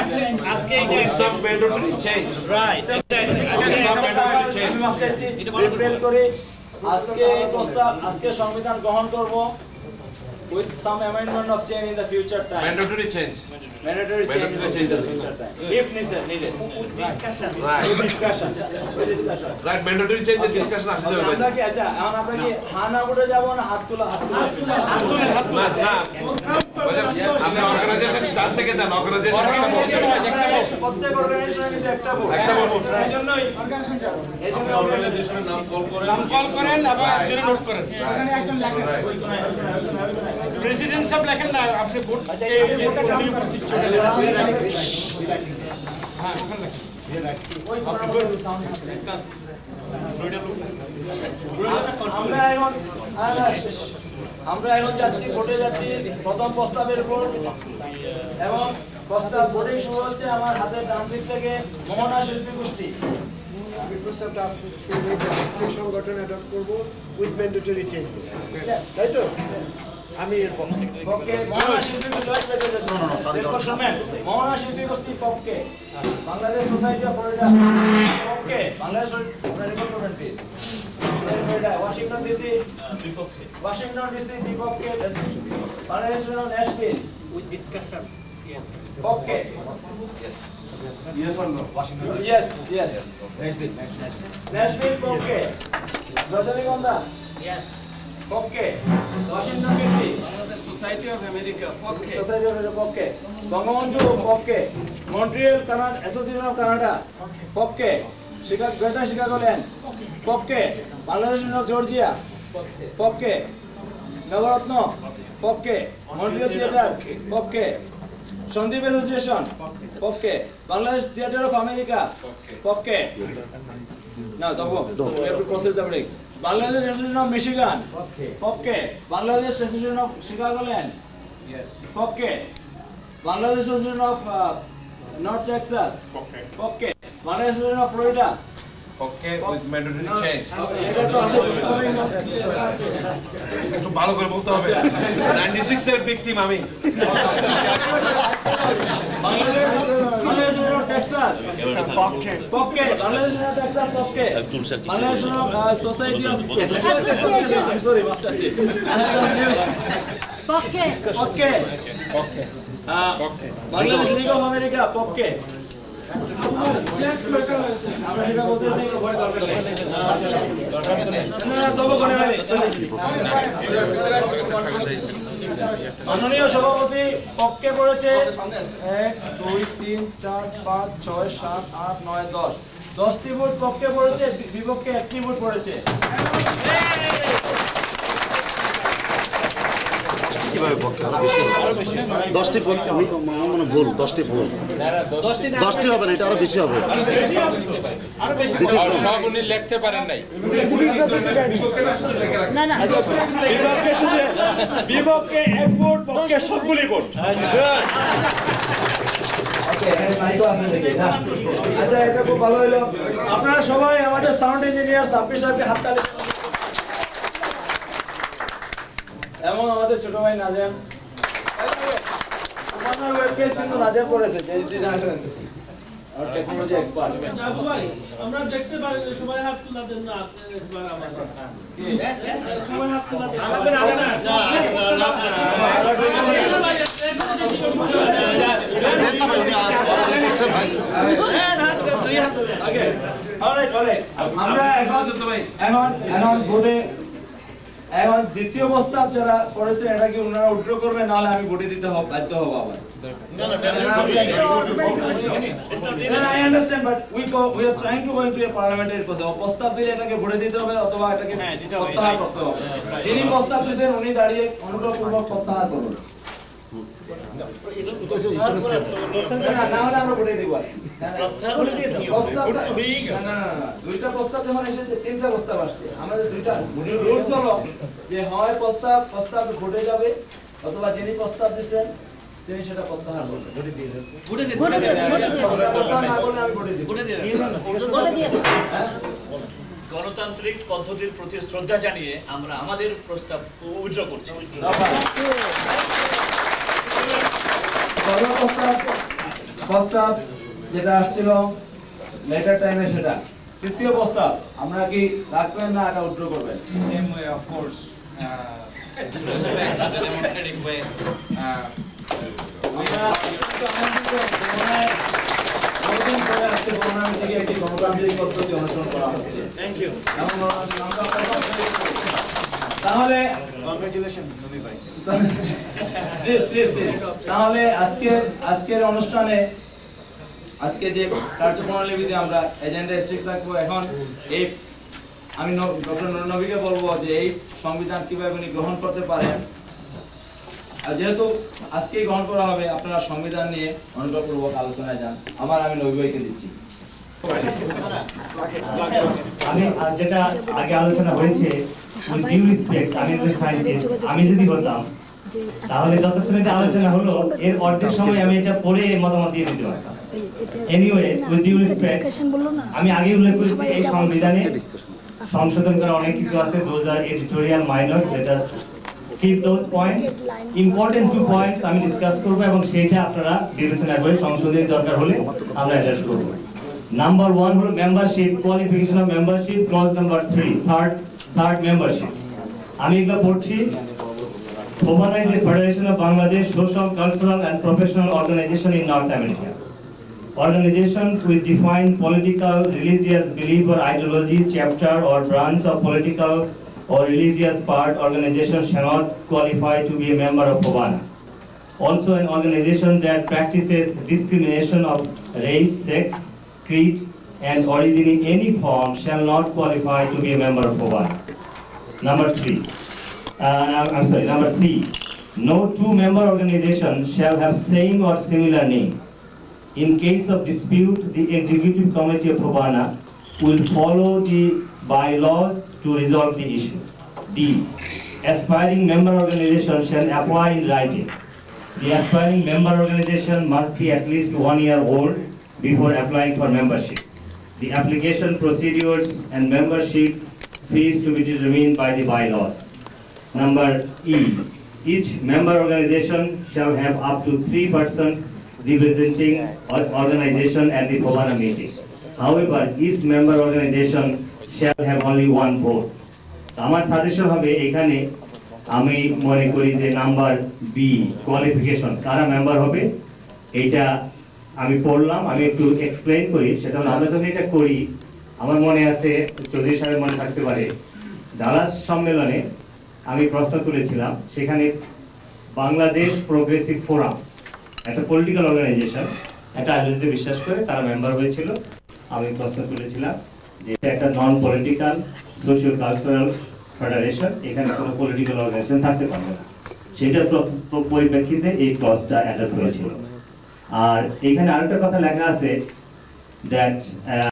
with some mandatory change. Right. With some mandatory change. রিপ্রেল করে আজকে এই প্রস্তাব আজকে সংবিধান গ্রহণ করব with some amendment of change in the future time. Mandatory change. Mandatory change in the future time. If needed. Discussion. Right. Discussion. Right. Mandatory change and discussion আসছে যাবে। আমরা কি আচ্ছা এখন আমরা কি হানা করে যাব না হাত তোলা না আপনি অর্গানাইজেশন কাছ থেকে যান অর্গানাইজেশন প্রত্যেক অর্গানাইজেশনে কিন্তু একটা ভোট এইজন্যই অর্গানাইজেশনের নাম কল করেন আবার একজন নোট করেন এখানে একজন লেখেন প্রেসিডেন্ট সাহেব লেখেন না আপনি ভোট হ্যাঁ ওখানে আমরা এখন যাচ্ছি ভোটে যাচ্ছি প্রথম প্রস্তাবের উপর এবং প্রস্তাব ভোটেই শুরু হচ্ছে আমার হাতের ডান দিক থেকে মোহনা শিল্পী গোষ্ঠী আমি প্রস্তাবটা আজকে সংগঠন অ্যাডপ্ট করব উইথ ম্যান্ডেটরি চেঞ্জেস তাই তো আমি এর পক্ষে মোহনা শিল্পী মোহনা শিল্পী গোষ্ঠী পক্ষে বাংলাদেশ সোসাইটি অফ ফ্লোরিডা পক্ষে বাংলাদেশ ওয়াশিংটন ডিসি বিপক্ষে ওয়াশিংটন ডিসি বিপক্ষে Bangladesh Nashville with discussion yes পক্ষে Yes, yes. Nashville, পক্ষে রজনীগন্ধা Yes. পক্ষে Washington DC society of America পক্ষে সোসাইটি অফ পক্ষে বঙ্গবন্ধু পক্ষে Montreal Canada association of Canada পক্ষে গ্রেটার শিকাগোল্যান্ড পক্ষে বাংলাদেশ জর্জিয়া পক্ষে নবরত্ন পক্ষে মন্ট্রিয়াল থিয়েটার পক্ষে সন্দীপ অ্যাসোসিয়েশন পক্ষে বাংলাদেশ থিয়েটার অফ আমেরিকা পক্ষে না তবু process the Bangladesh association of Michigan পক্ষে বাংলাদেশ অ্যাসোসিয়েশন অফ শিকাগোল্যান্ড পক্ষে Bangladesh association of North Texas পক্ষে Bangladesh association of Florida okay with mandatory change এটা তো আছে একটু ভালো করে বলতে হবে 96 এর ভিকটিম আমি বাংলাদেশ টেক্সাস পক্ষে পক্ষে বাংলাদেশ টেক্সাস পক্ষে Bangladesh society of I sorry মাফ চাচ্ছি পক্ষে পক্ষে পক্ষে বাংলাদেশ লিগ অফ আমেরিকা পক্ষে আমরা যেটা বলতেছি ভয় দরকার নেই না সব করে মানে মাননীয় সভাপতি পক্ষে পড়েছে 1 2 3 4 5 6 7 8 9 10 10টি ভোট পক্ষে পড়েছে বিপক্ষে একটি ভোট পড়েছে কিভাবে পক্ষে আরো বেশি 10টি পক্ষে আমি মনে ভুল 10টি ভুল 10টি হবে না এটা আরো বেশি হবে আরো বেশি সব উনি লিখতে পারেন নাই না না বিপক্ষে শুধু বিপক্ষে এক ভোট পক্ষে সবগুলি ভোট আচ্ছা এটা খুব ভালো হলো আপনারা সবাই আমাদের সাউন্ড ইঞ্জিনিয়ার সাব্বির সাহেবকে হাততালি এবং আমাদের ছোট ভাই নাজেম আমার ওয়েবকেস কিন্তু নাজেম করেছে যে দিন আসেন আর টেকনোলজি এক্সপার্ট আমরা দেখতে পারি সবাই হাত তুলা দেন না একবার আমার সবাই হাত তুলা দেন আমাদের আগে না আমরা এখন ভোটে এখন দ্বিতীয় প্রস্তাব যারা করেছে এটা কি ওনারা উইথড্র করবে নাহলে আমি ভোটে দিতে বাধ্য হব আবার I understand, but we are trying to go into a parliamentary process. প্রস্তাব দিলে এটাকে ভোটে দিতে হবে অথবা এটাকে প্রত্যাহার করতে হবে যিনি প্রস্তাব দিয়েছেন উনি দাঁড়িয়ে অনুগ্রহপূর্বক প্রত্যাহার করুন না হলে আমরা ভোটে দিব দুইটা প্রস্তাব যখন এসেছে তিনটা প্রস্তাব আসছে আমাদের দুইটা রুলস হলো যে হয় প্রস্তাব ভোটে যাবে অথবা যিনি প্রস্তাব দিচ্ছেন তিনি সেটা প্রত্যাহার করবেন গণতান্ত্রিক পদ্ধতির প্রতি শ্রদ্ধা জানিয়ে আমরা আমাদের প্রস্তাব উইথড্র করছি প্রস্তাব যেটা আসছিল লেটার টাইমে সেটা তৃতীয় প্রস্তাব আমরা কি রাখবেন না এটা উইথড্র করবেন? Same way, of course, with respect to the democratic way, তাহলে আজকের অনুষ্ঠানে আজকে যে কার্যপ্রণালীবিধি আমরা এজেন্ডা স্ট্রিক্ট রাখবো। এখন এই আমি ডক্টর নবীকে বলবো যে এই সংবিধান কিভাবে উনি গ্রহণ করতে পারেন, আর যেহেতু আজকেই গ্রহণ করা হবে আপনারা সংবিধান নিয়ে অনুগ্রহপূর্বক আলোচনায় যান। আমি নবী ভাইকে দিচ্ছি। আমি যেটা আগে আলোচনা হয়েছে, আমি যদি বলতাম তাহলে যতক্ষণ এটা আলোচনা হলো এর অর্ধেক সময় আমি এটা পড়ে মতামত দিয়ে দিতে পারতাম। এনিওয়ে, উইথ ডিউ রেসপেক্ট, আমি আগে উল্লেখ করেছি এই সংবিধানে সংশোধন করা অনেক কিছু আছে। Those are editorial minors, let us skip those points. Important 2 points আমি ডিসকাস করব এবং সেটা আপনারা বিবেচনা করে সংশোধনের দরকার হলে আমরা অ্যাড্রেস করব। নাম্বার 1 হলো membership, qualification of membership, clause number 3, third membership. আমি এগুলো পড়ছি। FOBANA is a federation of Bangladesh social, cultural and professional organization in North America. Organization with defined political, religious belief or ideology, chapter or branch of political or religious part organization shall not qualify to be a member of FOBANA. Also, an organization that practices discrimination of race, sex, creed and origin in any form shall not qualify to be a member of FOBANA. Number C. No 2-member organization shall have same or similar name. In case of dispute, the executive committee of FOBANA will follow the bylaws to resolve the issue. D. Aspiring member organization shall apply in writing. The aspiring member organization must be at least 1 year old before applying for membership. The application procedures and membership fees to be determined by the bylaws. Number E. Each member organization shall have up to 3 persons representing organization at the FOBANA meeting. However, each member organization shall have only 1 vote. আমার suggestion হবে এখানে আমি মনে করি যে number B, qualification, কারা member হবে এটা আমি পড়লাম। আমি একটু এক্সপ্লেইন করি। সেটা আমরা যদি এটা করি, আমার মনে আছে চৌধুরী সাহেবের মনে থাকতে পারে, ডালাস সম্মেলনে আমি প্রশ্ন তুলেছিলাম। সেখানে বাংলাদেশ প্রোগ্রেসিভ ফোরাম, একটা পলিটিক্যাল অর্গানাইজেশন, একটা আইডিওলজিতে বিশ্বাস করে তারা মেম্বার হয়েছিল। আমি প্রশ্ন তুলেছিলাম যে এটা একটা non political social cultural federation, এখানে কোনো পলিটিক্যাল অর্গানাইজেশন থাকতে পারবে না। সেটার পরিপ্রেক্ষিতে এই ক্লজটা অ্যাডপ্ট হয়েছিল। আর এখানে আরেকটা কথা লেখা আছে দ্যাট